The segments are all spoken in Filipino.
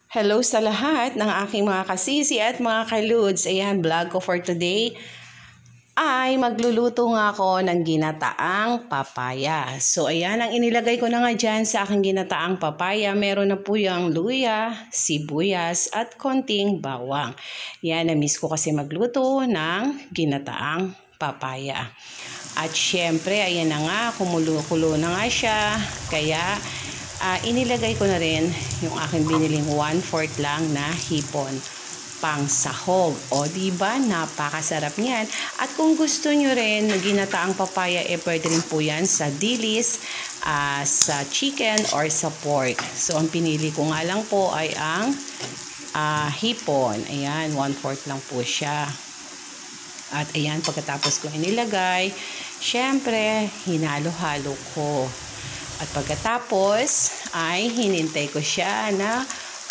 Hello sa lahat ng aking mga kasisi at mga kaludes. Ayan, vlog ko for today ay magluluto nga ako ng ginataang papaya. So ayan, ang inilagay ko na nga dyan sa aking ginataang papaya. Meron na po yung luya, sibuyas at konting bawang. Yan, na-miss ko kasi magluto ng ginataang papaya. At syempre, ayan na nga, kumulo-kulo na nga siya. Kaya inilagay ko na rin yung aking biniling 1/4 lang na hipon pang sahog. O diba, napakasarap niyan. At kung gusto nyo rin ginataang papaya, pwede rin po yan sa dilis, sa chicken or sa pork. So ang pinili ko nga lang po ay ang hipon. Ayan, 1/4 lang po siya. At ayan, pagkatapos ko inilagay, syempre hinalo-halo ko. At pagkatapos ay hinintay ko siya na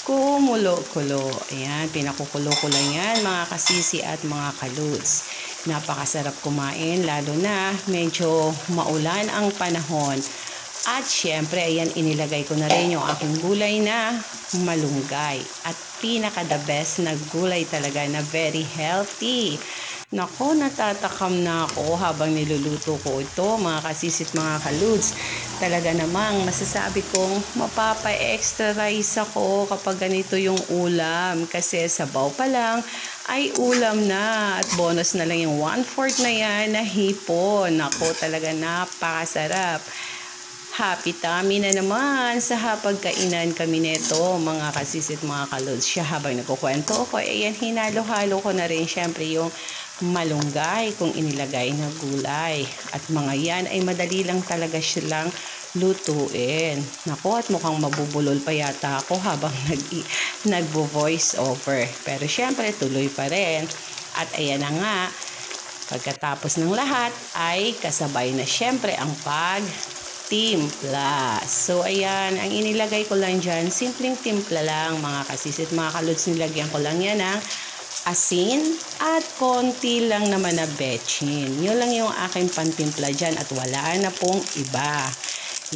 kumulo-kulo. Ayan, pinakukulo ko lang yan mga kasisi at mga kaludes. Napakasarap kumain lalo na medyo maulan ang panahon. At syempre, ayan, inilagay ko na rin yung aking gulay na malunggay. At pinaka the best na gulay talaga na very healthy. Nako, natatakam na ako habang niluluto ko ito, mga kasisit, mga kaludes. Talaga namang masasabi kong mapapa-extra rice ako kapag ganito yung ulam. Kasi sabaw pa lang ay ulam na. At bonus na lang yung 1/4 na yan na hipon. Nako, talaga napakasarap. Happy tummy na naman sa hapagkainan kami nito, mga kasisit, mga kaludes. Siya habang nagkukwento ko, ayan, hinalo-halo ko na rin syempre yung malunggay kung inilagay na gulay. At mga yan ay madali lang talaga silang lutuin. Naku, at mukhang mabubulol pa yata ako habang nagvo-voice over. Pero syempre, tuloy pa rin. At ayan na nga, pagkatapos ng lahat ay kasabay na syempre ang timpla. So, ayan, ang inilagay ko lang dyan, simpleng timpla lang, mga kasisit, mga kaludes. Nilagyan ko lang yan ng asin at konti lang naman na betchin. Yun lang yung aking pantimpla dyan at wala na pong iba.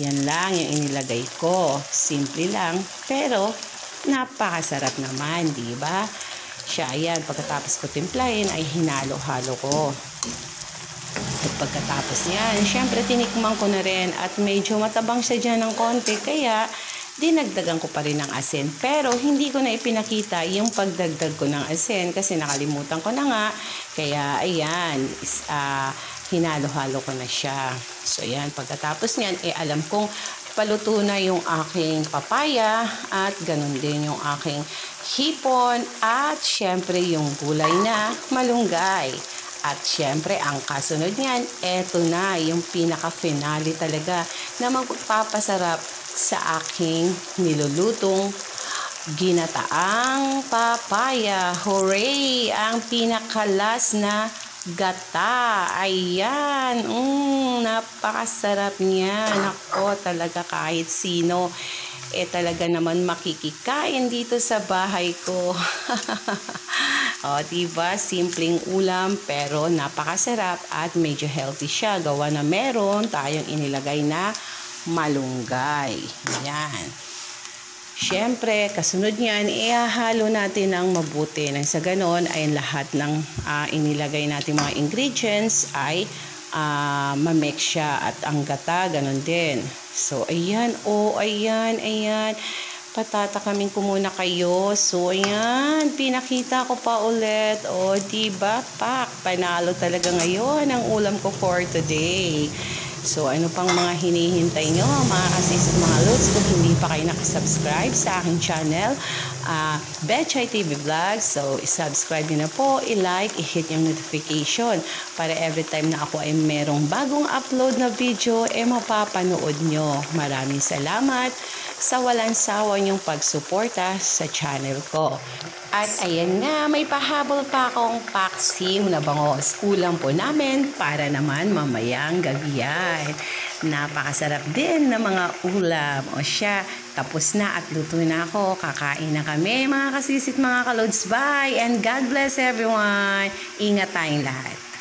Yan lang yung inilagay ko. Simple lang, pero napakasarap naman, di ba? Siya, ayan, pagkatapos ko timplahin ay hinalo-halo ko. At pagkatapos yan, syempre tinikman ko na rin at medyo matabang siya dyan ng konti, kaya dinagdagan ko pa rin ng asin. Pero hindi ko na ipinakita yung pagdagdag ko ng asin kasi nakalimutan ko na nga. Kaya ayan, hinalo-halo ko na siya. So ayan, pagkatapos nyan, alam kong paluto na yung aking papaya at ganun din yung aking hipon at syempre yung gulay na malunggay. At syempre, ang kasunod niyan, eto na yung pinaka-finale talaga na magpapasarap sa aking nilulutong ginataang papaya. Hooray! Ang pinakalas na gata. Ayan. Napakasarap niyan. Ako, talaga kahit sino talaga naman makikikain dito sa bahay ko. O, diba? Simpleng ulam pero napakasarap at medyo healthy siya. Gawa na meron tayong inilagay na malunggay. Yan. Siyempre, kasunod niyan, ihahalo natin ng mabuti. Nang sa ganon ay lahat ng inilagay natin mga ingredients ay mamix siya at ang gata, ganon din. So, ayan. O, ayan, ayan. Patatakaming ko muna kayo. So, ayan, pinakita ko pa ulit. O, diba, panalo talaga ngayon ang ulam ko for today. So, ano pang mga hinihintay nyo, mga kasis, mga lods, kung hindi pa kayo nakasubscribe sa aking channel, Betchay TV Vlogs. So, isubscribe nyo na po, i-like, i-hit yung notification para every time na ako ay merong bagong upload na video, mapapanood nyo. Maraming salamat sa walang sawa niyong pagsuporta sa channel ko. At ayan nga, may pahabol pa akong paksiw na bangos. Ulam po namin para naman mamayang gabi yan. Napakasarap din na mga ulam. O siya, tapos na at luto na ako. Kakain na kami mga kasisit, mga kalods. Bye and God bless everyone. Ingat tayong lahat.